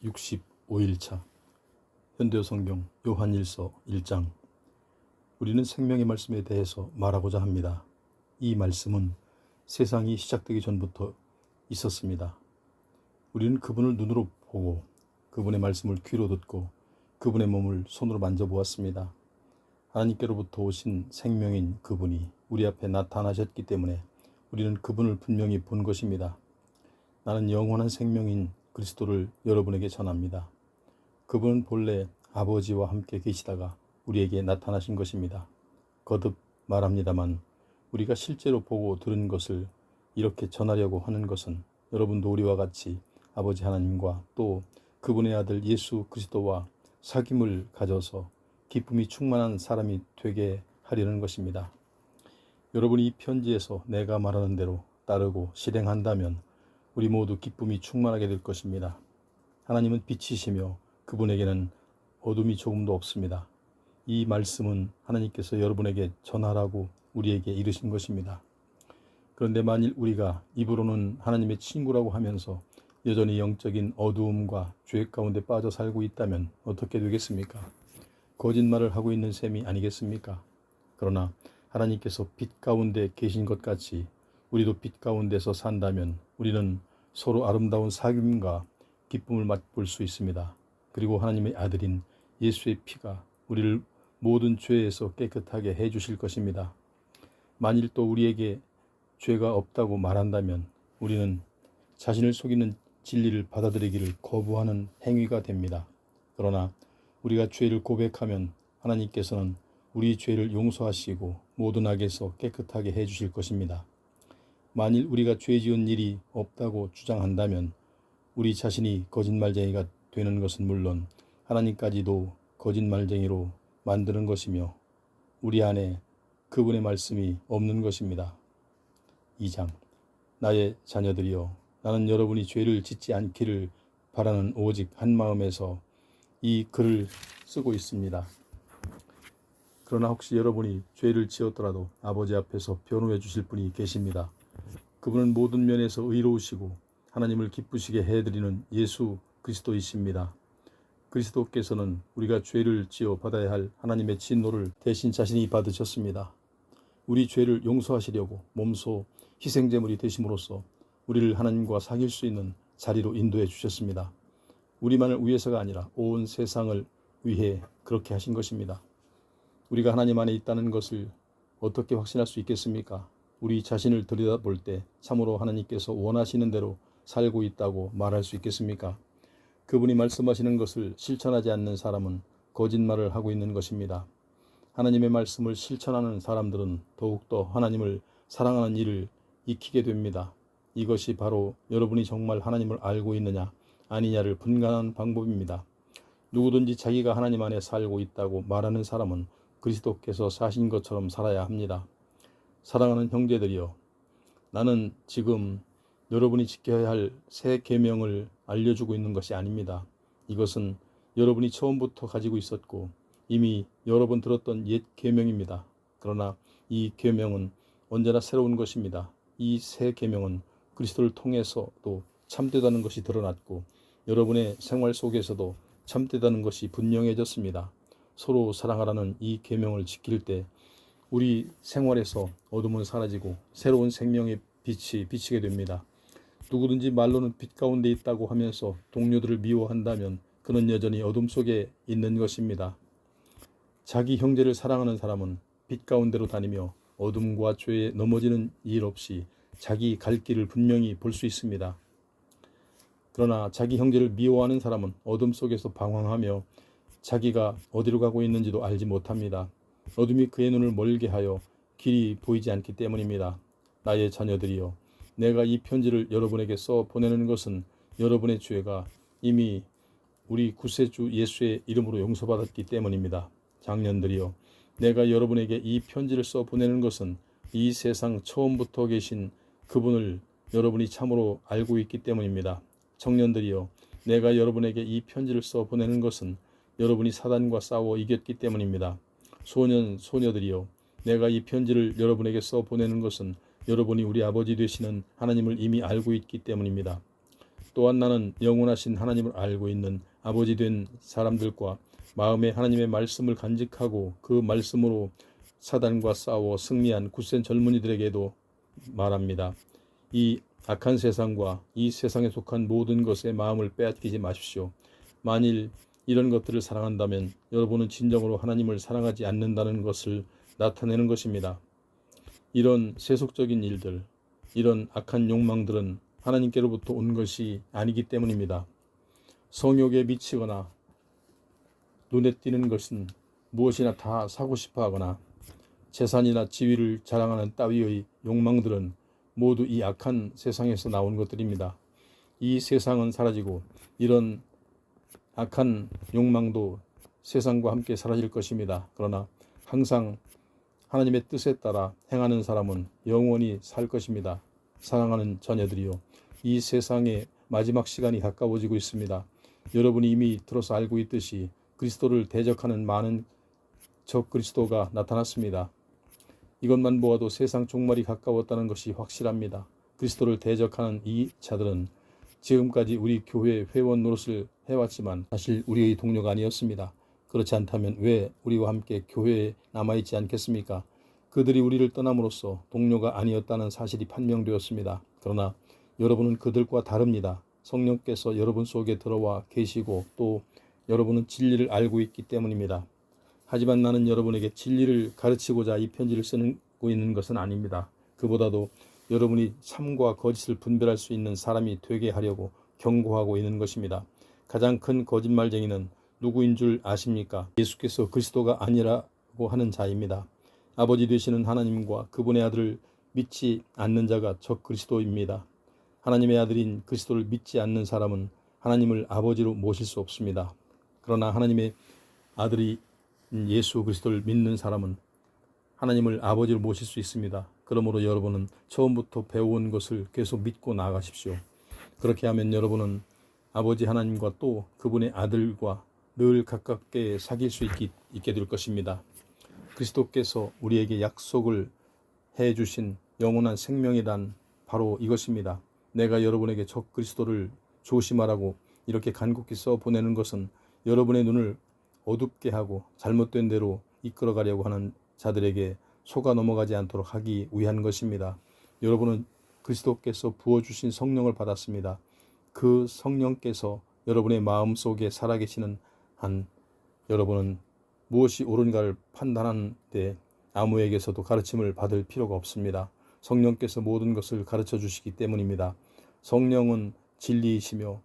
365일차 현대성경 요한일서 1장. 우리는 생명의 말씀에 대해서 말하고자 합니다. 이 말씀은 세상이 시작되기 전부터 있었습니다. 우리는 그분을 눈으로 보고 그분의 말씀을 귀로 듣고 그분의 몸을 손으로 만져보았습니다. 하나님께로부터 오신 생명인 그분이 우리 앞에 나타나셨기 때문에 우리는 그분을 분명히 본 것입니다. 나는 영원한 생명인 그리스도를 여러분에게 전합니다. 그분은 본래 아버지와 함께 계시다가 우리에게 나타나신 것입니다. 거듭 말합니다만 우리가 실제로 보고 들은 것을 이렇게 전하려고 하는 것은 여러분도 우리와 같이 아버지 하나님과 또 그분의 아들 예수 그리스도와 사귐을 가져서 기쁨이 충만한 사람이 되게 하려는 것입니다. 여러분이 이 편지에서 내가 말하는 대로 따르고 실행한다면 우리 모두 기쁨이 충만하게 될 것입니다. 하나님은 빛이시며 그분에게는 어둠이 조금도 없습니다. 이 말씀은 하나님께서 여러분에게 전하라고 우리에게 이르신 것입니다. 그런데 만일 우리가 입으로는 하나님의 친구라고 하면서 여전히 영적인 어두움과 죄 가운데 빠져 살고 있다면 어떻게 되겠습니까? 거짓말을 하고 있는 셈이 아니겠습니까? 그러나 하나님께서 빛 가운데 계신 것 같이 우리도 빛 가운데서 산다면 우리는 서로 아름다운 사귐과 기쁨을 맛볼 수 있습니다. 그리고 하나님의 아들인 예수의 피가 우리를 모든 죄에서 깨끗하게 해주실 것입니다. 만일 또 우리에게 죄가 없다고 말한다면 우리는 자신을 속이는 진리를 받아들이기를 거부하는 행위가 됩니다. 그러나 우리가 죄를 고백하면 하나님께서는 우리 죄를 용서하시고 모든 악에서 깨끗하게 해주실 것입니다. 만일 우리가 죄 지은 일이 없다고 주장한다면 우리 자신이 거짓말쟁이가 되는 것은 물론 하나님까지도 거짓말쟁이로 만드는 것이며 우리 안에 그분의 말씀이 없는 것입니다. 2장. 나의 자녀들이여, 나는 여러분이 죄를 짓지 않기를 바라는 오직 한 마음에서 이 글을 쓰고 있습니다. 그러나 혹시 여러분이 죄를 지었더라도 아버지 앞에서 변호해 주실 분이 계십니다. 그분은 모든 면에서 의로우시고 하나님을 기쁘시게 해드리는 예수 그리스도이십니다. 그리스도께서는 우리가 죄를 지어 받아야 할 하나님의 진노를 대신 자신이 받으셨습니다. 우리 죄를 용서하시려고 몸소 희생제물이 되심으로써 우리를 하나님과 사귈 수 있는 자리로 인도해 주셨습니다. 우리만을 위해서가 아니라 온 세상을 위해 그렇게 하신 것입니다. 우리가 하나님 안에 있다는 것을 어떻게 확신할 수 있겠습니까? 우리 자신을 들여다볼 때 참으로 하나님께서 원하시는 대로 살고 있다고 말할 수 있겠습니까? 그분이 말씀하시는 것을 실천하지 않는 사람은 거짓말을 하고 있는 것입니다. 하나님의 말씀을 실천하는 사람들은 더욱더 하나님을 사랑하는 일을 익히게 됩니다. 이것이 바로 여러분이 정말 하나님을 알고 있느냐 아니냐를 분간하는 방법입니다. 누구든지 자기가 하나님 안에 살고 있다고 말하는 사람은 그리스도께서 사신 것처럼 살아야 합니다. 사랑하는 형제들이여, 나는 지금 여러분이 지켜야 할 새 계명을 알려주고 있는 것이 아닙니다. 이것은 여러분이 처음부터 가지고 있었고 이미 여러 번 들었던 옛 계명입니다. 그러나 이 계명은 언제나 새로운 것입니다. 이 새 계명은 그리스도를 통해서도 참되다는 것이 드러났고 여러분의 생활 속에서도 참되다는 것이 분명해졌습니다. 서로 사랑하라는 이 계명을 지킬 때 우리 생활에서 어둠은 사라지고 새로운 생명의 빛이 비치게 됩니다. 누구든지 말로는 빛 가운데 있다고 하면서 동료들을 미워한다면 그는 여전히 어둠 속에 있는 것입니다. 자기 형제를 사랑하는 사람은 빛 가운데로 다니며 어둠과 죄에 넘어지는 일 없이 자기 갈 길을 분명히 볼 수 있습니다. 그러나 자기 형제를 미워하는 사람은 어둠 속에서 방황하며 자기가 어디로 가고 있는지도 알지 못합니다. 어둠이 그의 눈을 멀게 하여 길이 보이지 않기 때문입니다. 나의 자녀들이여, 내가 이 편지를 여러분에게 써 보내는 것은 여러분의 죄가 이미 우리 구세주 예수의 이름으로 용서받았기 때문입니다. 장년들이여, 내가 여러분에게 이 편지를 써 보내는 것은 이 세상 처음부터 계신 그분을 여러분이 참으로 알고 있기 때문입니다. 청년들이여, 내가 여러분에게 이 편지를 써 보내는 것은 여러분이 사단과 싸워 이겼기 때문입니다. 소년, 소녀들이여, 내가 이 편지를 여러분에게 써 보내는 것은 여러분이 우리 아버지 되시는 하나님을 이미 알고 있기 때문입니다. 또한 나는 영원하신 하나님을 알고 있는 아버지 된 사람들과 마음에 하나님의 말씀을 간직하고 그 말씀으로 사단과 싸워 승리한 굳센 젊은이들에게도 말합니다. 이 악한 세상과 이 세상에 속한 모든 것에 마음을 빼앗기지 마십시오. 만일 이런 것들을 사랑한다면 여러분은 진정으로 하나님을 사랑하지 않는다는 것을 나타내는 것입니다. 이런 세속적인 일들, 이런 악한 욕망들은 하나님께로부터 온 것이 아니기 때문입니다. 성욕에 미치거나 눈에 띄는 것은 무엇이나 다 사고 싶어 하거나 재산이나 지위를 자랑하는 따위의 욕망들은 모두 이 악한 세상에서 나온 것들입니다. 이 세상은 사라지고 이런 악한 욕망도 세상과 함께 사라질 것입니다. 그러나 항상 하나님의 뜻에 따라 행하는 사람은 영원히 살 것입니다. 사랑하는 자녀들이요, 이 세상의 마지막 시간이 가까워지고 있습니다. 여러분이 이미 들어서 알고 있듯이 그리스도를 대적하는 많은 적 그리스도가 나타났습니다. 이것만 보아도 세상 종말이 가까웠다는 것이 확실합니다. 그리스도를 대적하는 이 자들은 지금까지 우리 교회 회원 노릇을 해왔지만 사실 우리의 동료가 아니었습니다. 그렇지 않다면 왜 우리와 함께 교회에 남아있지 않겠습니까? 그들이 우리를 떠남으로써 동료가 아니었다는 사실이 판명되었습니다. 그러나 여러분은 그들과 다릅니다. 성령께서 여러분 속에 들어와 계시고 또 여러분은 진리를 알고 있기 때문입니다. 하지만 나는 여러분에게 진리를 가르치고자 이 편지를 쓰고 있는 것은 아닙니다. 그보다도 여러분이 참과 거짓을 분별할 수 있는 사람이 되게 하려고 경고하고 있는 것입니다. 가장 큰 거짓말쟁이는 누구인 줄 아십니까? 예수께서 그리스도가 아니라고 하는 자입니다. 아버지 되시는 하나님과 그분의 아들을 믿지 않는 자가 적 그리스도입니다. 하나님의 아들인 그리스도를 믿지 않는 사람은 하나님을 아버지로 모실 수 없습니다. 그러나 하나님의 아들이 예수 그리스도를 믿는 사람은 하나님을 아버지로 모실 수 있습니다. 그러므로 여러분은 처음부터 배워온 것을 계속 믿고 나아가십시오. 그렇게 하면 여러분은 아버지 하나님과 또 그분의 아들과 늘 가깝게 사귈 수 있게 될 것입니다. 그리스도께서 우리에게 약속을 해주신 영원한 생명이란 바로 이것입니다. 내가 여러분에게 적 그리스도를 조심하라고 이렇게 간곡히 써 보내는 것은 여러분의 눈을 어둡게 하고 잘못된 대로 이끌어가려고 하는 자들에게 속아 넘어가지 않도록 하기 위한 것입니다. 여러분은 그리스도께서 부어주신 성령을 받았습니다. 그 성령께서 여러분의 마음속에 살아계시는 한 여러분은 무엇이 옳은가를 판단하는 데 아무에게서도 가르침을 받을 필요가 없습니다. 성령께서 모든 것을 가르쳐 주시기 때문입니다. 성령은 진리이시며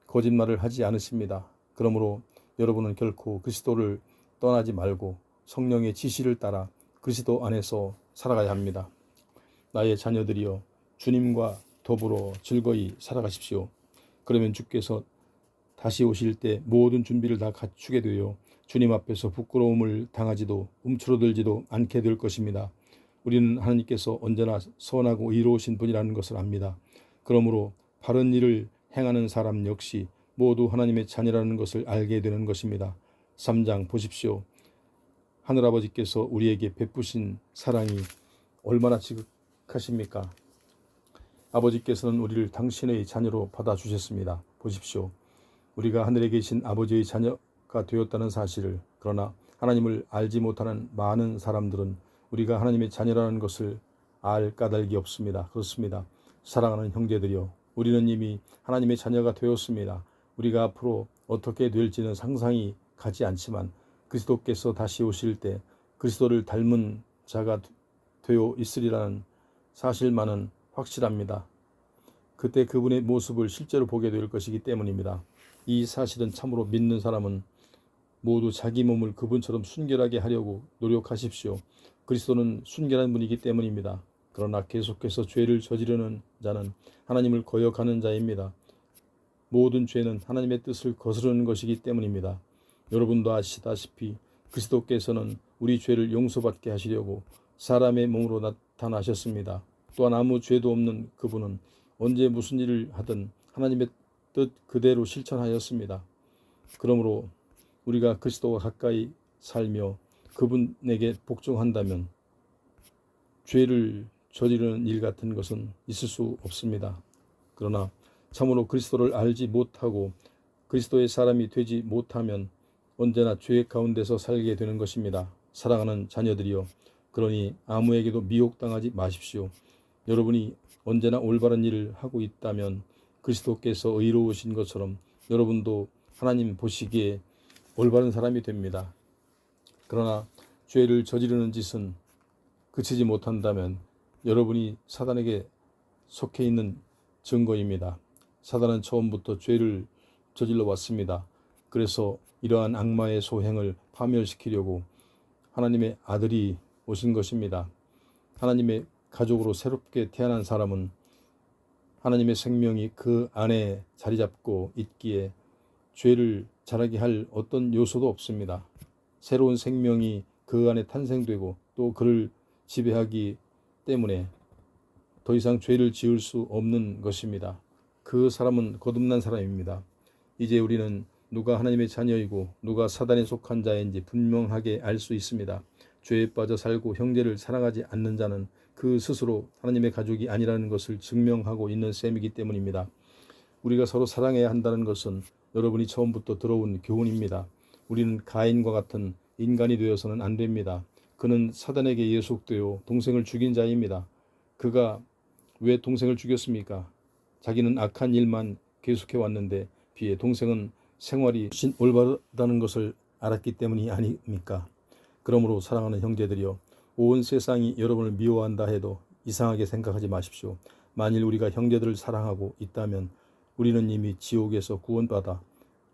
거짓말을 하지 않으십니다. 그러므로 여러분은 결코 그리스도를 떠나지 말고 성령의 지시를 따라 그리스도 안에서 살아가야 합니다. 나의 자녀들이여, 주님과 더불어 즐거이 살아가십시오. 그러면 주께서 다시 오실 때 모든 준비를 다 갖추게 되어 주님 앞에서 부끄러움을 당하지도 움츠러들지도 않게 될 것입니다. 우리는 하나님께서 언제나 선하고 의로우신 분이라는 것을 압니다. 그러므로 바른 일을 행하는 사람 역시 모두 하나님의 자녀라는 것을 알게 되는 것입니다. 3장 보십시오. 하늘아버지께서 우리에게 베푸신 사랑이 얼마나 지극하십니까? 아버지께서는 우리를 당신의 자녀로 받아주셨습니다. 보십시오. 우리가 하늘에 계신 아버지의 자녀가 되었다는 사실을, 그러나 하나님을 알지 못하는 많은 사람들은 우리가 하나님의 자녀라는 것을 알 까닭이 없습니다. 그렇습니다. 사랑하는 형제들이여, 우리는 이미 하나님의 자녀가 되었습니다. 우리가 앞으로 어떻게 될지는 상상이 가지 않지만 그리스도께서 다시 오실 때 그리스도를 닮은 자가 되어 있으리라는 사실만은 확실합니다. 그때 그분의 모습을 실제로 보게 될 것이기 때문입니다. 이 사실은 참으로 믿는 사람은 모두 자기 몸을 그분처럼 순결하게 하려고 노력하십시오. 그리스도는 순결한 분이기 때문입니다. 그러나 계속해서 죄를 저지르는 자는 하나님을 거역하는 자입니다. 모든 죄는 하나님의 뜻을 거스르는 것이기 때문입니다. 여러분도 아시다시피 그리스도께서는 우리 죄를 용서받게 하시려고 사람의 몸으로 나타나셨습니다. 또한 아무 죄도 없는 그분은 언제 무슨 일을 하든 하나님의 뜻 그대로 실천하였습니다. 그러므로 우리가 그리스도와 가까이 살며 그분에게 복종한다면 죄를 저지르는 일 같은 것은 있을 수 없습니다. 그러나 참으로 그리스도를 알지 못하고 그리스도의 사람이 되지 못하면 언제나 죄 가운데서 살게 되는 것입니다. 사랑하는 자녀들이여, 그러니 아무에게도 미혹당하지 마십시오. 여러분이 언제나 올바른 일을 하고 있다면 그리스도께서 의로우신 것처럼 여러분도 하나님 보시기에 올바른 사람이 됩니다. 그러나 죄를 저지르는 짓은 그치지 못한다면 여러분이 사단에게 속해 있는 증거입니다. 사단은 처음부터 죄를 저질러 왔습니다. 그래서 이러한 악마의 소행을 파멸시키려고 하나님의 아들이 오신 것입니다. 하나님의 가족으로 새롭게 태어난 사람은 하나님의 생명이 그 안에 자리 잡고 있기에 죄를 잘하게 할 어떤 요소도 없습니다. 새로운 생명이 그 안에 탄생되고 또 그를 지배하기 때문에 더 이상 죄를 지을 수 없는 것입니다. 그 사람은 거듭난 사람입니다. 이제 우리는 누가 하나님의 자녀이고 누가 사단에 속한 자인지 분명하게 알 수 있습니다. 죄에 빠져 살고 형제를 사랑하지 않는 자는 그 스스로 하나님의 가족이 아니라는 것을 증명하고 있는 셈이기 때문입니다. 우리가 서로 사랑해야 한다는 것은 여러분이 처음부터 들어온 교훈입니다. 우리는 가인과 같은 인간이 되어서는 안 됩니다. 그는 사단에게 예속되어 동생을 죽인 자입니다. 그가 왜 동생을 죽였습니까? 자기는 악한 일만 계속해 왔는데 비해 동생은 생활이 올바르다는 것을 알았기 때문이 아닙니까? 그러므로 사랑하는 형제들이여, 온 세상이 여러분을 미워한다 해도 이상하게 생각하지 마십시오. 만일 우리가 형제들을 사랑하고 있다면 우리는 이미 지옥에서 구원받아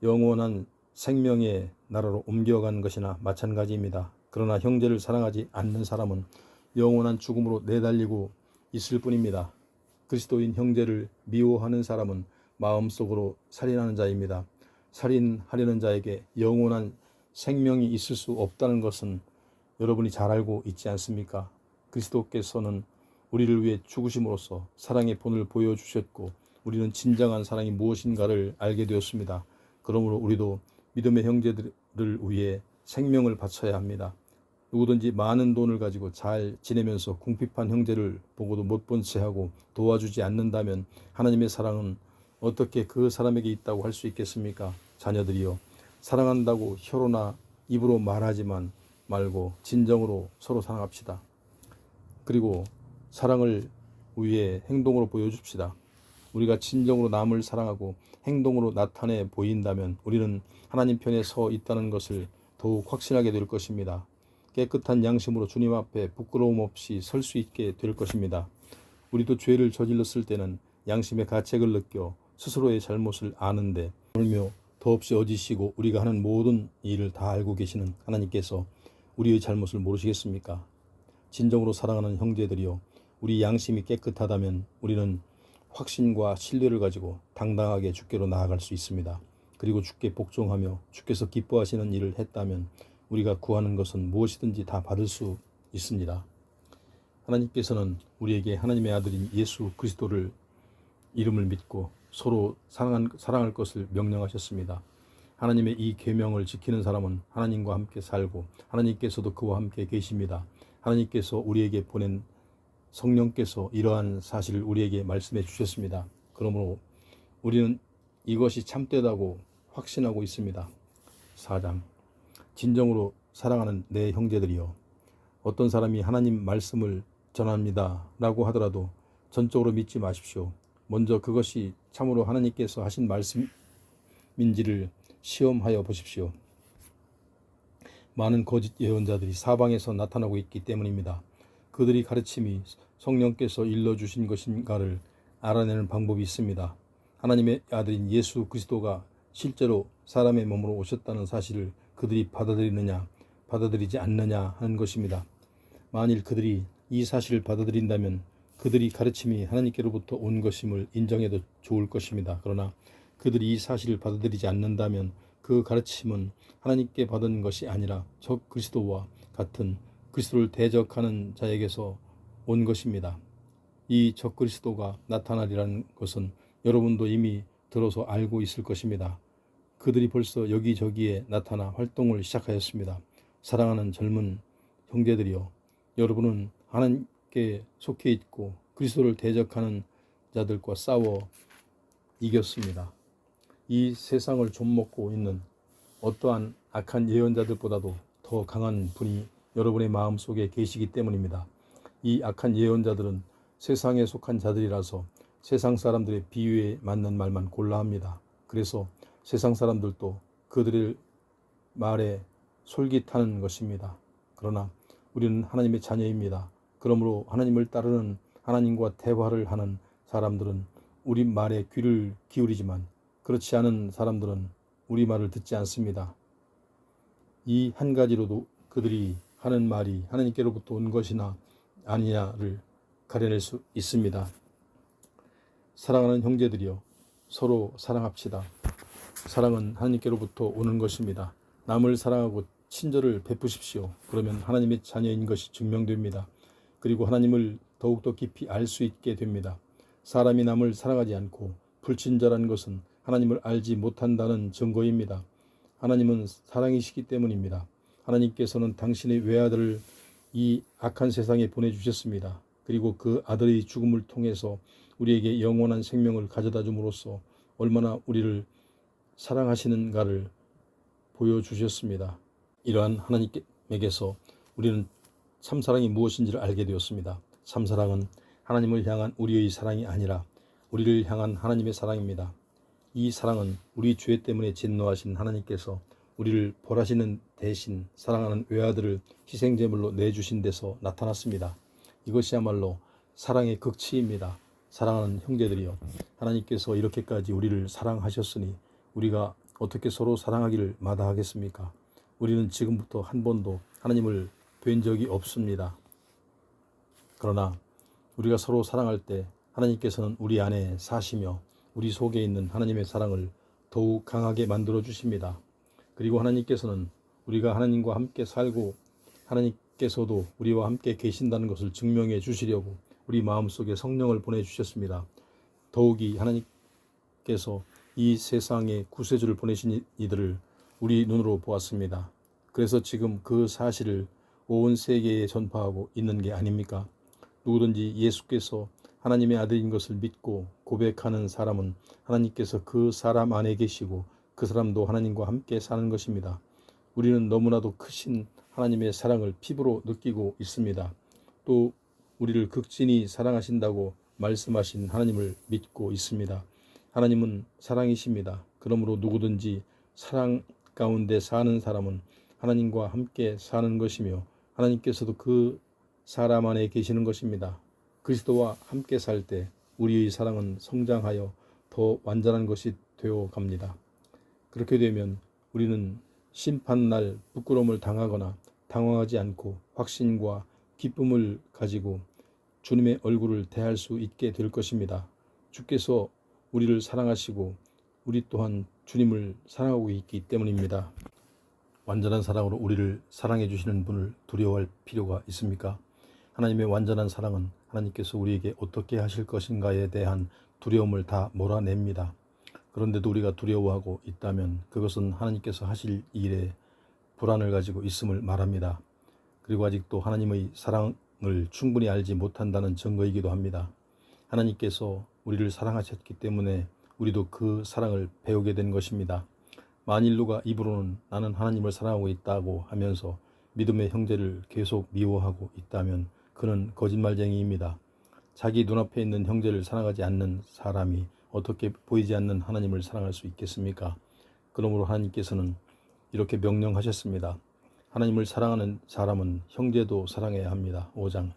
영원한 생명의 나라로 옮겨간 것이나 마찬가지입니다. 그러나 형제를 사랑하지 않는 사람은 영원한 죽음으로 내달리고 있을 뿐입니다. 그리스도인 형제를 미워하는 사람은 마음속으로 살인하는 자입니다. 살인하려는 자에게 영원한 생명이 있을 수 없다는 것은 여러분이 잘 알고 있지 않습니까? 그리스도께서는 우리를 위해 죽으심으로써 사랑의 본을 보여주셨고 우리는 진정한 사랑이 무엇인가를 알게 되었습니다. 그러므로 우리도 믿음의 형제들을 위해 생명을 바쳐야 합니다. 누구든지 많은 돈을 가지고 잘 지내면서 궁핍한 형제를 보고도 못 본 채 하고 도와주지 않는다면 하나님의 사랑은 어떻게 그 사람에게 있다고 할 수 있겠습니까? 자녀들이여, 사랑한다고 혀로나 입으로 말하지만 말고 진정으로 서로 사랑합시다. 그리고 사랑을 위해 행동으로 보여줍시다. 우리가 진정으로 남을 사랑하고 행동으로 나타내 보인다면 우리는 하나님 편에 서 있다는 것을 더욱 확신하게 될 것입니다. 깨끗한 양심으로 주님 앞에 부끄러움 없이 설 수 있게 될 것입니다. 우리도 죄를 저질렀을 때는 양심의 가책을 느껴 스스로의 잘못을 아는데 울며 더없이 어지시고 우리가 하는 모든 일을 다 알고 계시는 하나님께서 우리의 잘못을 모르시겠습니까? 진정으로 사랑하는 형제들이여, 우리 양심이 깨끗하다면 우리는 확신과 신뢰를 가지고 당당하게 주께로 나아갈 수 있습니다. 그리고 주께 복종하며 주께서 기뻐하시는 일을 했다면 우리가 구하는 것은 무엇이든지 다 받을 수 있습니다. 하나님께서는 우리에게 하나님의 아들인 예수 그리스도를 이름을 믿고 서로 사랑할 것을 명령하셨습니다. 하나님의 이 계명을 지키는 사람은 하나님과 함께 살고 하나님께서도 그와 함께 계십니다. 하나님께서 우리에게 보낸 성령께서 이러한 사실을 우리에게 말씀해 주셨습니다. 그러므로 우리는 이것이 참되다고 확신하고 있습니다. 4장. 진정으로 사랑하는 내 형제들이여, 어떤 사람이 하나님 말씀을 전합니다 라고 하더라도 전적으로 믿지 마십시오. 먼저 그것이 참으로 하나님께서 하신 말씀인지를 시험하여 보십시오. 많은 거짓 예언자들이 사방에서 나타나고 있기 때문입니다. 그들이 가르침이 성령께서 일러주신 것인가를 알아내는 방법이 있습니다. 하나님의 아들인 예수 그리스도가 실제로 사람의 몸으로 오셨다는 사실을 그들이 받아들이느냐 받아들이지 않느냐 하는 것입니다. 만일 그들이 이 사실을 받아들인다면 그들이 가르침이 하나님께로부터 온 것임을 인정해도 좋을 것입니다. 그러나 그들이 이 사실을 받아들이지 않는다면 그 가르침은 하나님께 받은 것이 아니라 적 그리스도와 같은 그리스도를 대적하는 자에게서 온 것입니다. 이 적 그리스도가 나타나리라는 것은 여러분도 이미 들어서 알고 있을 것입니다. 그들이 벌써 여기저기에 나타나 활동을 시작하였습니다. 사랑하는 젊은 형제들이여, 여러분은 하나님께 속해 있고 그리스도를 대적하는 자들과 싸워 이겼습니다. 이 세상을 좀먹고 있는 어떠한 악한 예언자들보다도 더 강한 분이 여러분의 마음속에 계시기 때문입니다. 이 악한 예언자들은 세상에 속한 자들이라서 세상 사람들의 비유에 맞는 말만 골라 합니다. 그래서 세상 사람들도 그들의 말에 솔깃하는 것입니다. 그러나 우리는 하나님의 자녀입니다. 그러므로 하나님을 따르는, 하나님과 대화를 하는 사람들은 우리 말에 귀를 기울이지만 그렇지 않은 사람들은 우리 말을 듣지 않습니다. 이 한 가지로도 그들이 하는 말이 하나님께로부터 온 것이나 아니냐를 가려낼 수 있습니다. 사랑하는 형제들이여, 서로 사랑합시다. 사랑은 하나님께로부터 오는 것입니다. 남을 사랑하고 친절을 베푸십시오. 그러면 하나님의 자녀인 것이 증명됩니다. 그리고 하나님을 더욱더 깊이 알 수 있게 됩니다. 사람이 남을 사랑하지 않고 불친절한 것은 하나님을 알지 못한다는 증거입니다. 하나님은 사랑이시기 때문입니다. 하나님께서는 당신의 외아들을 이 악한 세상에 보내주셨습니다. 그리고 그 아들의 죽음을 통해서 우리에게 영원한 생명을 가져다 줌으로써 얼마나 우리를 사랑하시는가를 보여주셨습니다. 이러한 하나님에게서 우리는 참사랑이 무엇인지를 알게 되었습니다. 참사랑은 하나님을 향한 우리의 사랑이 아니라 우리를 향한 하나님의 사랑입니다. 이 사랑은 우리 죄 때문에 진노하신 하나님께서 우리를 벌하시는 대신 사랑하는 외아들을 희생제물로 내주신 데서 나타났습니다. 이것이야말로 사랑의 극치입니다. 사랑하는 형제들이여, 하나님께서 이렇게까지 우리를 사랑하셨으니 우리가 어떻게 서로 사랑하기를 마다하겠습니까? 우리는 지금부터 한 번도 하나님을 뵌 적이 없습니다. 그러나 우리가 서로 사랑할 때 하나님께서는 우리 안에 사시며 우리 속에 있는 하나님의 사랑을 더욱 강하게 만들어 주십니다. 그리고 하나님께서는 우리가 하나님과 함께 살고 하나님께서도 우리와 함께 계신다는 것을 증명해 주시려고 우리 마음속에 성령을 보내주셨습니다. 더욱이 하나님께서 이 세상에 구세주를 보내신 이들을 우리 눈으로 보았습니다. 그래서 지금 그 사실을 온 세계에 전파하고 있는 게 아닙니까? 누구든지 예수께서 하나님의 아들인 것을 믿고 고백하는 사람은 하나님께서 그 사람 안에 계시고 그 사람도 하나님과 함께 사는 것입니다. 우리는 너무나도 크신 하나님의 사랑을 피부로 느끼고 있습니다. 또 우리를 극진히 사랑하신다고 말씀하신 하나님을 믿고 있습니다. 하나님은 사랑이십니다. 그러므로 누구든지 사랑 가운데 사는 사람은 하나님과 함께 사는 것이며 하나님께서도 그 사람 안에 계시는 것입니다. 그리스도와 함께 살 때 우리의 사랑은 성장하여 더 완전한 것이 되어 갑니다. 그렇게 되면 우리는 심판날 부끄러움을 당하거나 당황하지 않고 확신과 기쁨을 가지고 주님의 얼굴을 대할 수 있게 될 것입니다. 주께서 우리를 사랑하시고 우리 또한 주님을 사랑하고 있기 때문입니다. 완전한 사랑으로 우리를 사랑해 주시는 분을 두려워할 필요가 있습니까? 하나님의 완전한 사랑은 하나님께서 우리에게 어떻게 하실 것인가에 대한 두려움을 다 몰아냅니다. 그런데도 우리가 두려워하고 있다면 그것은 하나님께서 하실 일에 불안을 가지고 있음을 말합니다. 그리고 아직도 하나님의 사랑을 충분히 알지 못한다는 증거이기도 합니다. 하나님께서 우리를 사랑하셨기 때문에 우리도 그 사랑을 배우게 된 것입니다. 만일 누가 입으로는 나는 하나님을 사랑하고 있다고 하면서 믿음의 형제를 계속 미워하고 있다면 그는 거짓말쟁이입니다. 자기 눈앞에 있는 형제를 사랑하지 않는 사람이 어떻게 보이지 않는 하나님을 사랑할 수 있겠습니까? 그러므로 하나님께서는 이렇게 명령하셨습니다. 하나님을 사랑하는 사람은 형제도 사랑해야 합니다. 5장.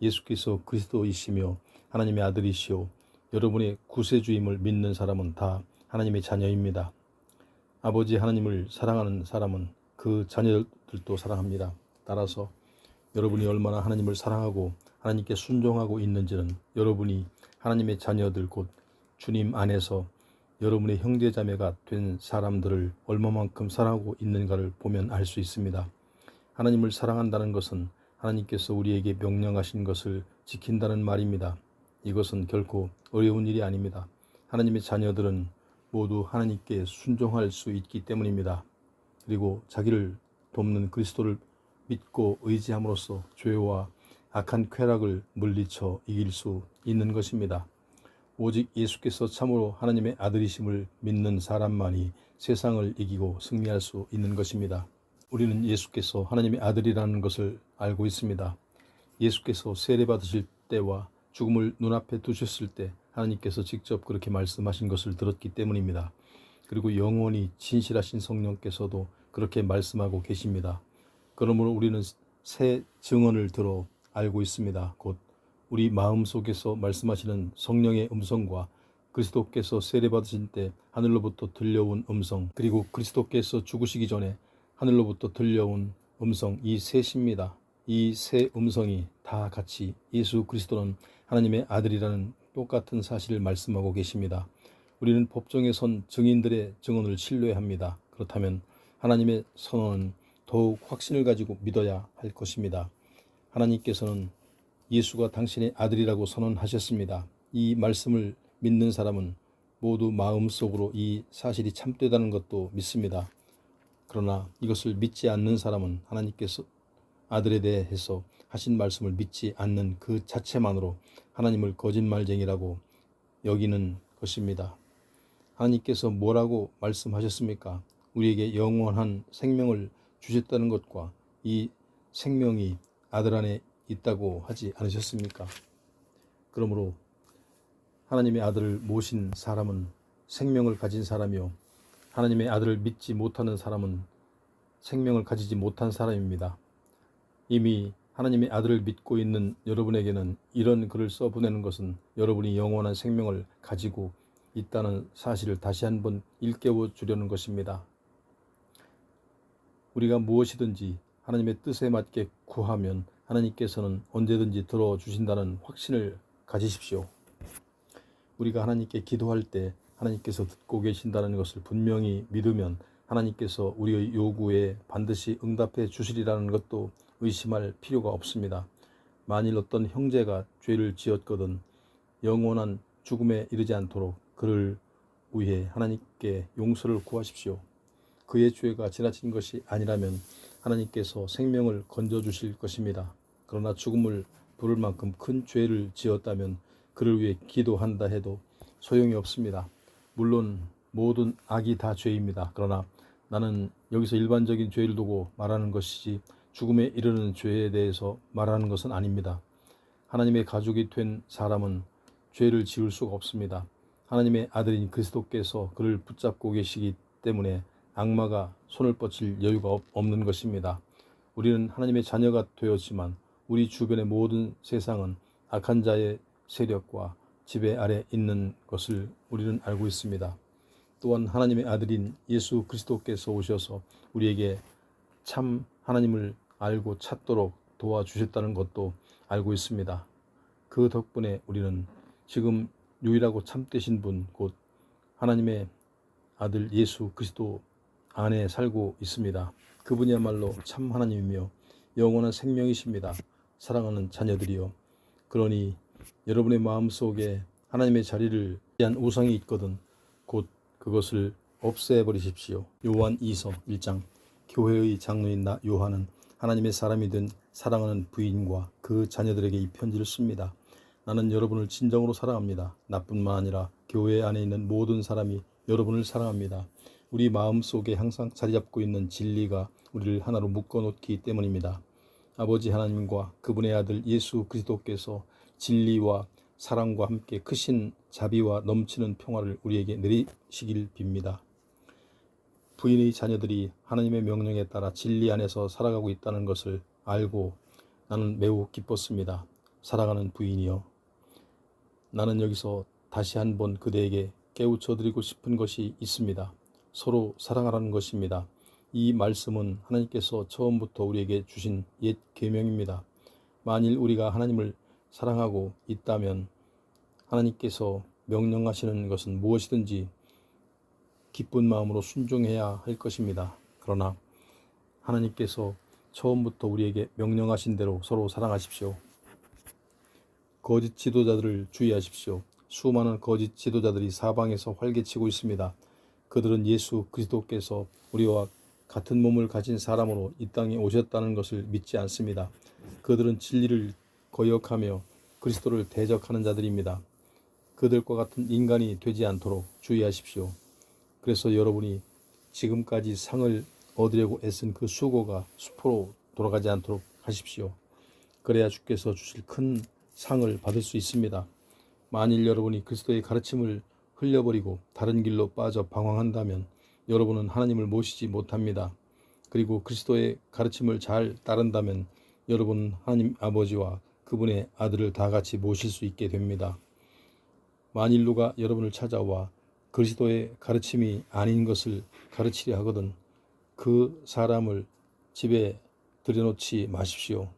예수께서 그리스도이시며 하나님의 아들이시오 여러분의 구세주임을 믿는 사람은 다 하나님의 자녀입니다. 아버지 하나님을 사랑하는 사람은 그 자녀들도 사랑합니다. 따라서 여러분이 얼마나 하나님을 사랑하고 하나님께 순종하고 있는지는 여러분이 하나님의 자녀들 곧 주님 안에서 여러분의 형제자매가 된 사람들을 얼마만큼 사랑하고 있는가를 보면 알 수 있습니다. 하나님을 사랑한다는 것은 하나님께서 우리에게 명령하신 것을 지킨다는 말입니다. 이것은 결코 어려운 일이 아닙니다. 하나님의 자녀들은 모두 하나님께 순종할 수 있기 때문입니다. 그리고 자기를 돕는 그리스도를 믿고 의지함으로써 죄와 악한 쾌락을 물리쳐 이길 수 있는 것입니다. 오직 예수께서 참으로 하나님의 아들이심을 믿는 사람만이 세상을 이기고 승리할 수 있는 것입니다. 우리는 예수께서 하나님의 아들이라는 것을 알고 있습니다. 예수께서 세례 받으실 때와 죽음을 눈앞에 두셨을 때 하나님께서 직접 그렇게 말씀하신 것을 들었기 때문입니다. 그리고 영원히 진실하신 성령께서도 그렇게 말씀하고 계십니다. 그러므로 우리는 새 증언을 들어 알고 있습니다. 곧 우리 마음속에서 말씀하시는 성령의 음성과 그리스도께서 세례 받으신 때 하늘로부터 들려온 음성, 그리고 그리스도께서 죽으시기 전에 하늘로부터 들려온 음성, 이 셋입니다. 이 세 음성이 다 같이 예수 그리스도는 하나님의 아들이라는 똑같은 사실을 말씀하고 계십니다. 우리는 법정에 선 증인들의 증언을 신뢰합니다. 그렇다면 하나님의 선언은 더욱 확신을 가지고 믿어야 할 것입니다. 하나님께서는 예수가 당신의 아들이라고 선언하셨습니다. 이 말씀을 믿는 사람은 모두 마음속으로 이 사실이 참되다는 것도 믿습니다. 그러나 이것을 믿지 않는 사람은 하나님께서 아들에 대해서 하신 말씀을 믿지 않는 그 자체만으로 하나님을 거짓말쟁이라고 여기는 것입니다. 하나님께서 뭐라고 말씀하셨습니까? 우리에게 영원한 생명을 주셨다는 것과 이 생명이 아들 안에 있다고 하지 않으셨습니까? 그러므로 하나님의 아들을 모신 사람은 생명을 가진 사람이요, 하나님의 아들을 믿지 못하는 사람은 생명을 가지지 못한 사람입니다. 이미 하나님의 아들을 믿고 있는 여러분에게는 이런 글을 써보내는 것은 여러분이 영원한 생명을 가지고 있다는 사실을 다시 한번 일깨워 주려는 것입니다. 우리가 무엇이든지 하나님의 뜻에 맞게 구하면 하나님께서는 언제든지 들어주신다는 확신을 가지십시오. 우리가 하나님께 기도할 때 하나님께서 듣고 계신다는 것을 분명히 믿으면 하나님께서 우리의 요구에 반드시 응답해 주시리라는 것도 의심할 필요가 없습니다. 만일 어떤 형제가 죄를 지었거든 영원한 죽음에 이르지 않도록 그를 위해 하나님께 용서를 구하십시오. 그의 죄가 지나친 것이 아니라면 하나님께서 생명을 건져주실 것입니다. 그러나 죽음을 부를 만큼 큰 죄를 지었다면 그를 위해 기도한다 해도 소용이 없습니다. 물론 모든 악이 다 죄입니다. 그러나 나는 여기서 일반적인 죄를 두고 말하는 것이지 죽음에 이르는 죄에 대해서 말하는 것은 아닙니다. 하나님의 가족이 된 사람은 죄를 지을 수가 없습니다. 하나님의 아들인 그리스도께서 그를 붙잡고 계시기 때문에 악마가 손을 뻗칠 여유가 없는 것입니다. 우리는 하나님의 자녀가 되었지만 우리 주변의 모든 세상은 악한 자의 세력과 지배 아래 있는 것을 우리는 알고 있습니다. 또한 하나님의 아들인 예수 그리스도께서 오셔서 우리에게 참 하나님을 알고 찾도록 도와주셨다는 것도 알고 있습니다. 그 덕분에 우리는 지금 유일하고 참되신 분, 곧 하나님의 아들 예수 그리스도 안에 살고 있습니다. 그분이야말로 참 하나님이며 영원한 생명이십니다. 사랑하는 자녀들이여, 그러니 여러분의 마음속에 하나님의 자리를 위한 우상이 있거든 곧 그것을 없애버리십시오. 요한 2서 1장. 교회의 장로인 나 요한은 하나님의 사람이 된 사랑하는 부인과 그 자녀들에게 이 편지를 씁니다. 나는 여러분을 진정으로 사랑합니다. 나뿐만 아니라 교회 안에 있는 모든 사람이 여러분을 사랑합니다. 우리 마음속에 항상 자리 잡고 있는 진리가 우리를 하나로 묶어놓기 때문입니다. 아버지 하나님과 그분의 아들 예수 그리스도께서 진리와 사랑과 함께 크신 자비와 넘치는 평화를 우리에게 내리시길 빕니다. 부인의 자녀들이 하나님의 명령에 따라 진리 안에서 살아가고 있다는 것을 알고 나는 매우 기뻤습니다. 사랑하는 부인이여, 나는 여기서 다시 한번 그대에게 깨우쳐 드리고 싶은 것이 있습니다. 서로 사랑하라는 것입니다. 이 말씀은 하나님께서 처음부터 우리에게 주신 옛 계명입니다. 만일 우리가 하나님을 사랑하고 있다면 하나님께서 명령하시는 것은 무엇이든지 기쁜 마음으로 순종해야 할 것입니다. 그러나 하나님께서 처음부터 우리에게 명령하신 대로 서로 사랑하십시오. 거짓 지도자들을 주의하십시오. 수많은 거짓 지도자들이 사방에서 활개치고 있습니다. 그들은 예수 그리스도께서 우리와 같은 몸을 가진 사람으로 이 땅에 오셨다는 것을 믿지 않습니다. 그들은 진리를 거역하며 그리스도를 대적하는 자들입니다. 그들과 같은 인간이 되지 않도록 주의하십시오. 그래서 여러분이 지금까지 상을 얻으려고 애쓴 그 수고가 수포로 돌아가지 않도록 하십시오. 그래야 주께서 주실 큰 상을 받을 수 있습니다. 만일 여러분이 그리스도의 가르침을 흘려버리고 다른 길로 빠져 방황한다면 여러분은 하나님을 모시지 못합니다. 그리고 그리스도의 가르침을 잘 따른다면 여러분은 하나님 아버지와 그분의 아들을 다 같이 모실 수 있게 됩니다. 만일 누가 여러분을 찾아와 그리스도의 가르침이 아닌 것을 가르치려 하거든 그 사람을 집에 들여놓지 마십시오.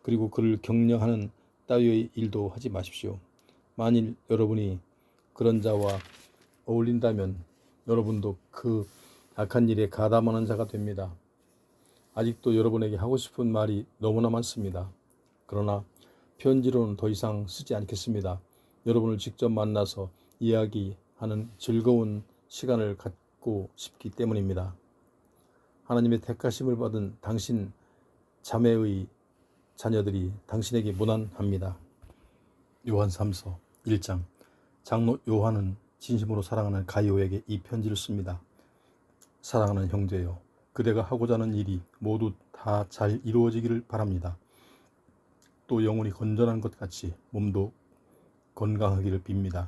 그리고 그를 격려하는 따위의 일도 하지 마십시오. 만일 여러분이 그런 자와 어울린다면 여러분도 그 악한 일에 가담하는 자가 됩니다. 아직도 여러분에게 하고 싶은 말이 너무나 많습니다. 그러나 편지로는 더 이상 쓰지 않겠습니다. 여러분을 직접 만나서 이야기하는 즐거운 시간을 갖고 싶기 때문입니다. 하나님의 택하심을 받은 당신 자매의 자녀들이 당신에게 무난합니다. 요한 3서 1장. 장로 요한은 진심으로 사랑하는 가이오에게 이 편지를 씁니다. 사랑하는 형제여, 그대가 하고자 하는 일이 모두 다 잘 이루어지기를 바랍니다. 또 영혼이 건전한 것 같이 몸도 건강하기를 빕니다.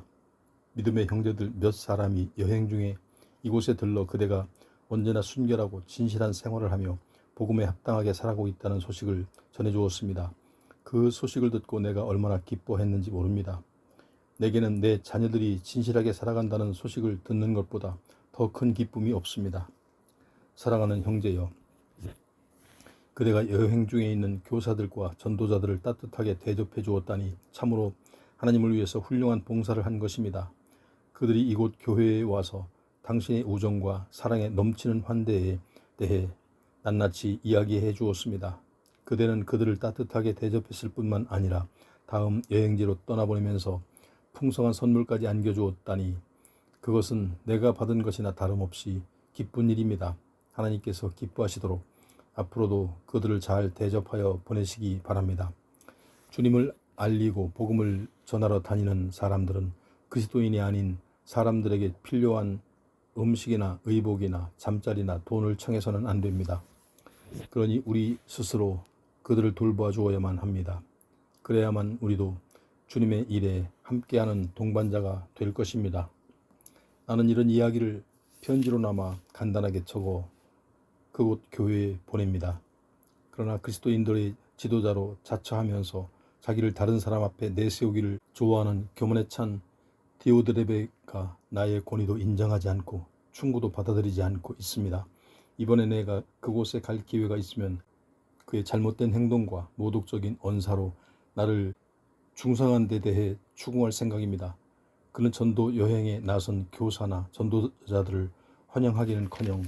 믿음의 형제들 몇 사람이 여행 중에 이곳에 들러 그대가 언제나 순결하고 진실한 생활을 하며 복음에 합당하게 살아가고 있다는 소식을 전해주었습니다. 그 소식을 듣고 내가 얼마나 기뻐했는지 모릅니다. 내게는 내 자녀들이 진실하게 살아간다는 소식을 듣는 것보다 더 큰 기쁨이 없습니다. 사랑하는 형제여, 그대가 여행 중에 있는 교사들과 전도자들을 따뜻하게 대접해 주었다니 참으로 하나님을 위해서 훌륭한 봉사를 한 것입니다. 그들이 이곳 교회에 와서 당신의 우정과 사랑에 넘치는 환대에 대해 낱낱이 이야기해 주었습니다. 그대는 그들을 따뜻하게 대접했을 뿐만 아니라 다음 여행지로 떠나보내면서 풍성한 선물까지 안겨주었다니 그것은 내가 받은 것이나 다름없이 기쁜 일입니다. 하나님께서 기뻐하시도록 앞으로도 그들을 잘 대접하여 보내시기 바랍니다. 주님을 알리고 복음을 전하러 다니는 사람들은 그리스도인이 아닌 사람들에게 필요한 음식이나 의복이나 잠자리나 돈을 청해서는 안 됩니다. 그러니 우리 스스로 그들을 돌봐 주어야만 합니다. 그래야만 우리도 주님의 일에 함께하는 동반자가 될 것입니다. 나는 이런 이야기를 편지로나마 간단하게 적어 그곳 교회에 보냅니다. 그러나 그리스도인들의 지도자로 자처하면서 자기를 다른 사람 앞에 내세우기를 좋아하는 교만에 찬 디오드레베가 나의 권위도 인정하지 않고 충고도 받아들이지 않고 있습니다. 이번에 내가 그곳에 갈 기회가 있으면 그의 잘못된 행동과 모독적인 언사로 나를 중상한 데 대해 추궁할 생각입니다. 그는 전도 여행에 나선 교사나 전도자들을 환영하기는커녕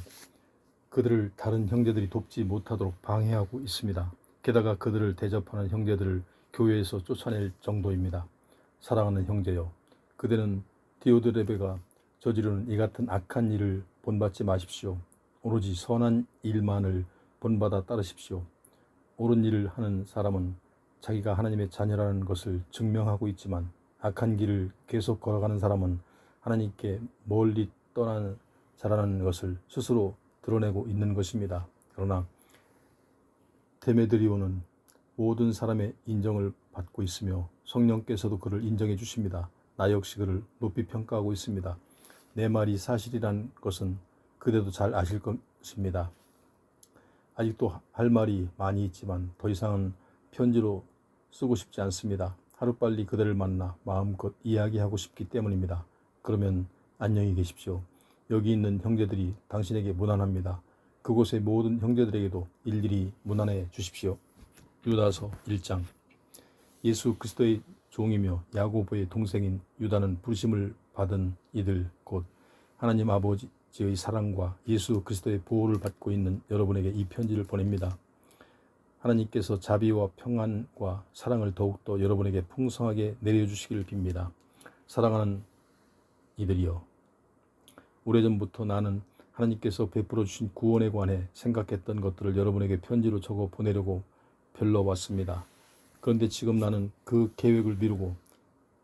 그들을 다른 형제들이 돕지 못하도록 방해하고 있습니다. 게다가 그들을 대접하는 형제들을 교회에서 쫓아낼 정도입니다. 사랑하는 형제여, 그대는 디오드레베가 저지르는 이 같은 악한 일을 본받지 마십시오. 오로지 선한 일만을 본받아 따르십시오. 옳은 일을 하는 사람은 자기가 하나님의 자녀라는 것을 증명하고 있지만 악한 길을 계속 걸어가는 사람은 하나님께 멀리 떠난 자라는 것을 스스로 드러내고 있는 것입니다. 그러나 데메드리오는 모든 사람의 인정을 받고 있으며 성령께서도 그를 인정해 주십니다. 나 역시 그를 높이 평가하고 있습니다. 내 말이 사실이란 것은 그대도 잘 아실 것입니다. 아직도 할 말이 많이 있지만 더 이상은 편지로 쓰고 싶지 않습니다. 하루빨리 그대를 만나 마음껏 이야기하고 싶기 때문입니다. 그러면 안녕히 계십시오. 여기 있는 형제들이 당신에게 무난합니다. 그곳의 모든 형제들에게도 일일이 무난해 주십시오. 유다서 1장. 예수 그리스도의 종이며 야고보의 동생인 유다는 부르심을 받은 이들 곧 하나님 아버지의 사랑과 예수 그리스도의 보호를 받고 있는 여러분에게 이 편지를 보냅니다. 하나님께서 자비와 평안과 사랑을 더욱더 여러분에게 풍성하게 내려주시기를 빕니다. 사랑하는 이들이여, 오래전부터 나는 하나님께서 베풀어 주신 구원에 관해 생각했던 것들을 여러분에게 편지로 적어 보내려고 별러 왔습니다. 그런데 지금 나는 그 계획을 미루고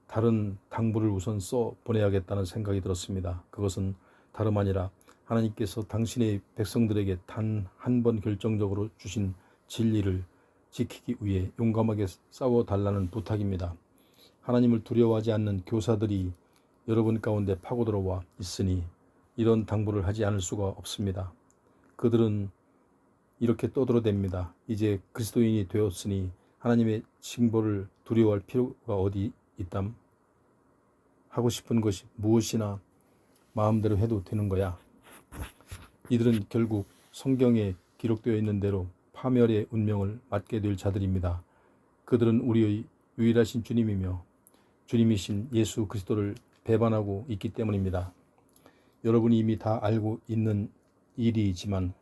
다른 당부를 우선 써 보내야겠다는 생각이 들었습니다. 그것은 다름 아니라 하나님께서 당신의 백성들에게 단 한 번 결정적으로 주신 진리를 지키기 위해 용감하게 싸워달라는 부탁입니다. 하나님을 두려워하지 않는 교사들이 여러분 가운데 파고들어와 있으니 이런 당부를 하지 않을 수가 없습니다. 그들은 이렇게 떠들어댑니다. 이제 그리스도인이 되었으니 하나님의 징벌을 두려워할 필요가 어디 있담? 하고 싶은 것이 무엇이나 마음대로 해도 되는 거야. 이들은 결국 성경에 기록되어 있는 대로 파멸의 운명을 맞게 될 자들입니다. 그들은 우리의 유일하신 주님이며 주님이신 예수 그리스도를 배반하고 있기 때문입니다. 여러분이 이미 다 알고 있는 일이지만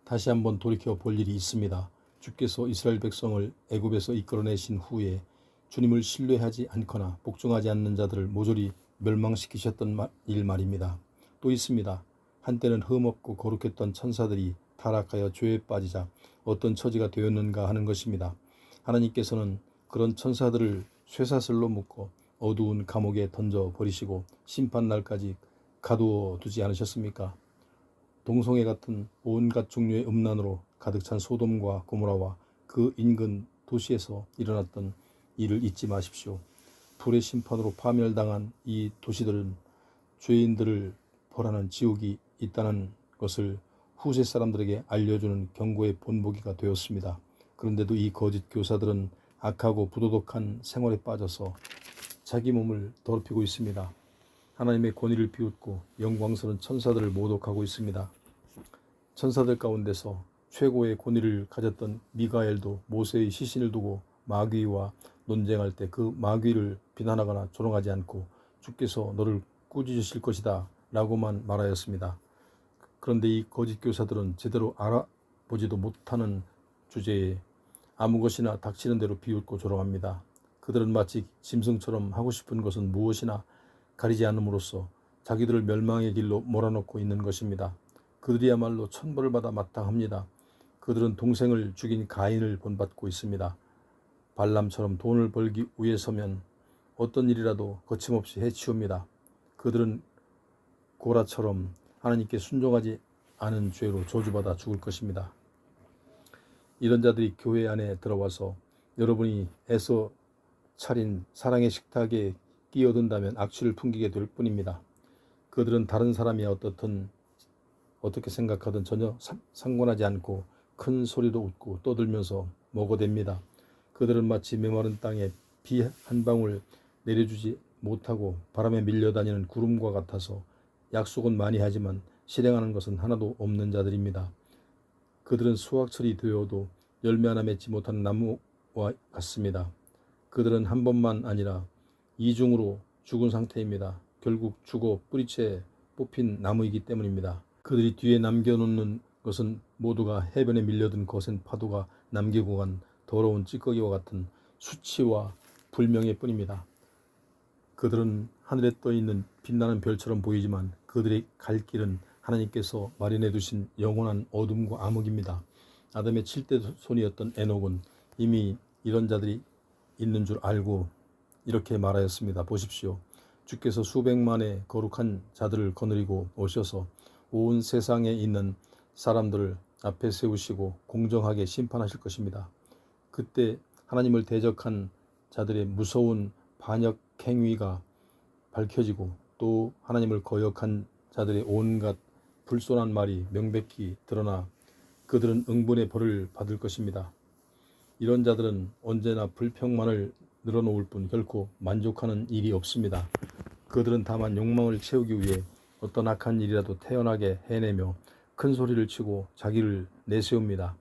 다시 한번 돌이켜 볼 일이 있습니다. 주께서 이스라엘 백성을 애굽에서 이끌어내신 후에 주님을 신뢰하지 않거나 복종하지 않는 자들을 모조리 멸망시키셨던 일 말입니다. 또 있습니다. 한때는 흠없고 거룩했던 천사들이 타락하여 죄에 빠지자 어떤 처지가 되었는가 하는 것입니다. 하나님께서는 그런 천사들을 쇠사슬로 묶어 어두운 감옥에 던져 버리시고 심판날까지 가두어 두지 않으셨습니까? 동성애 같은 온갖 종류의 음란으로 가득 찬 소돔과 고모라와 그 인근 도시에서 일어났던 일을 잊지 마십시오. 불의 심판으로 파멸당한 이 도시들은 죄인들을 벌하는 지옥이 있다는 것을 후세 사람들에게 알려주는 경고의 본보기가 되었습니다. 그런데도 이 거짓 교사들은 악하고 부도덕한 생활에 빠져서 자기 몸을 더럽히고 있습니다. 하나님의 권위를 비웃고 영광스러운 천사들을 모독하고 있습니다. 천사들 가운데서 최고의 권위를 가졌던 미가엘도 모세의 시신을 두고 마귀와 논쟁할 때 그 마귀를 비난하거나 조롱하지 않고 주께서 너를 꾸짖으실 것이다 라고만 말하였습니다. 그런데 이 거짓 교사들은 제대로 알아보지도 못하는 주제에 아무 것이나 닥치는 대로 비웃고 조롱합니다. 그들은 마치 짐승처럼 하고 싶은 것은 무엇이나 가리지 않음으로써 자기들을 멸망의 길로 몰아넣고 있는 것입니다. 그들이야말로 천벌을 받아 마땅합니다. 그들은 동생을 죽인 가인을 본받고 있습니다. 발람처럼 돈을 벌기 위해서면 어떤 일이라도 거침없이 해치웁니다. 그들은 고라처럼 하나님께 순종하지 않은 죄로 저주받아 죽을 것입니다. 이런 자들이 교회 안에 들어와서 여러분이 애써 차린 사랑의 식탁에 끼어든다면 악취를 풍기게 될 뿐입니다. 그들은 다른 사람이 어떻게 생각하든 전혀 상관하지 않고 큰 소리로 웃고 떠들면서 먹어댑니다. 그들은 마치 메마른 땅에 비 한 방울 내려주지 못하고 바람에 밀려다니는 구름과 같아서 약속은 많이 하지만 실행하는 것은 하나도 없는 자들입니다. 그들은 수확철이 되어도 열매 하나 맺지 못한 나무와 같습니다. 그들은 한 번만 아니라 이중으로 죽은 상태입니다. 결국 죽어 뿌리채 뽑힌 나무이기 때문입니다. 그들이 뒤에 남겨놓는 것은 모두가 해변에 밀려든 거센 파도가 남기고 간 더러운 찌꺼기와 같은 수치와 불명예 뿐입니다. 그들은 하늘에 떠있는 빛나는 별처럼 보이지만 그들의 갈 길은 하나님께서 마련해 두신 영원한 어둠과 암흑입니다. 아담의 7대 손이었던 에녹은 이미 이런 자들이 있는 줄 알고 이렇게 말하였습니다. 보십시오. 주께서 수백만의 거룩한 자들을 거느리고 오셔서 온 세상에 있는 사람들을 앞에 세우시고 공정하게 심판하실 것입니다. 그때 하나님을 대적한 자들의 무서운 반역 행위가 밝혀지고 또 하나님을 거역한 자들의 온갖 불손한 말이 명백히 드러나 그들은 응분의 벌을 받을 것입니다. 이런 자들은 언제나 불평만을 늘어놓을 뿐 결코 만족하는 일이 없습니다. 그들은 다만 욕망을 채우기 위해 어떤 악한 일이라도 태연하게 해내며 큰 소리를 치고 자기를 내세웁니다.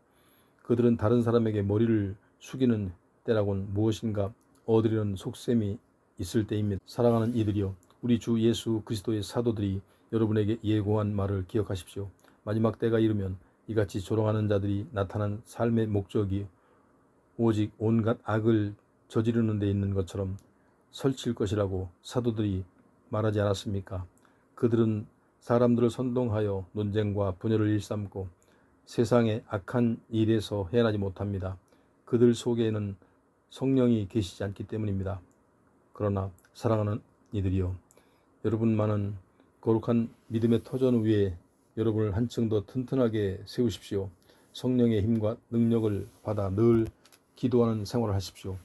그들은 다른 사람에게 머리를 숙이는 때라곤 무엇인가 얻으려는 속셈이 있을 때입니다. 사랑하는 이들이여, 우리 주 예수 그리스도의 사도들이 여러분에게 예고한 말을 기억하십시오. 마지막 때가 이르면 이같이 조롱하는 자들이 나타난 삶의 목적이 오직 온갖 악을 저지르는 데 있는 것처럼 설칠 것이라고 사도들이 말하지 않았습니까? 그들은 사람들을 선동하여 논쟁과 분열을 일삼고 세상의 악한 일에서 헤어나지 못합니다. 그들 속에는 성령이 계시지 않기 때문입니다. 그러나 사랑하는 이들이여, 여러분만은 거룩한 믿음의 터전 위에 여러분을 한층 더 튼튼하게 세우십시오. 성령의 힘과 능력을 받아 늘 기도하는 생활을 하십시오.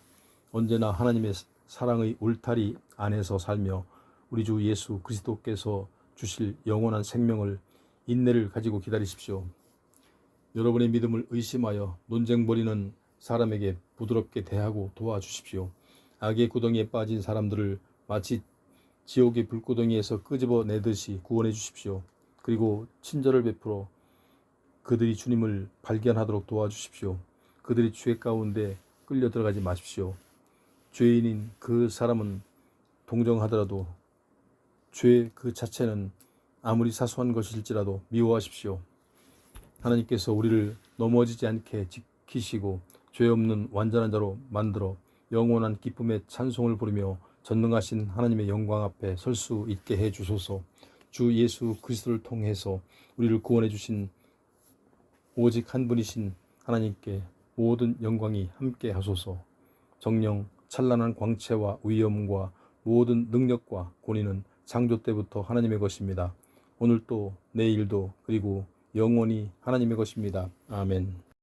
언제나 하나님의 사랑의 울타리 안에서 살며 우리 주 예수 그리스도께서 주실 영원한 생명을, 인내를 가지고 기다리십시오. 여러분의 믿음을 의심하여 논쟁 벌이는 사람에게 부드럽게 대하고 도와주십시오. 악의 구덩이에 빠진 사람들을 마치 지옥의 불구덩이에서 끄집어내듯이 구원해 주십시오. 그리고 친절을 베풀어 그들이 주님을 발견하도록 도와주십시오. 그들이 죄 가운데 끌려 들어가지 마십시오. 죄인인 그 사람은 동정하더라도 죄 그 자체는 아무리 사소한 것일지라도 미워하십시오. 하나님께서 우리를 넘어지지 않게 지키시고 죄 없는 완전한 자로 만들어 영원한 기쁨의 찬송을 부르며 전능하신 하나님의 영광 앞에 설 수 있게 해 주소서. 주 예수 그리스도를 통해서 우리를 구원해 주신 오직 한 분이신 하나님께 모든 영광이 함께 하소서. 정령 찬란한 광채와 위엄과 모든 능력과 권위는 창조 때부터 하나님의 것입니다. 오늘도 내일도 그리고 영원히 하나님의 것입니다. 아멘.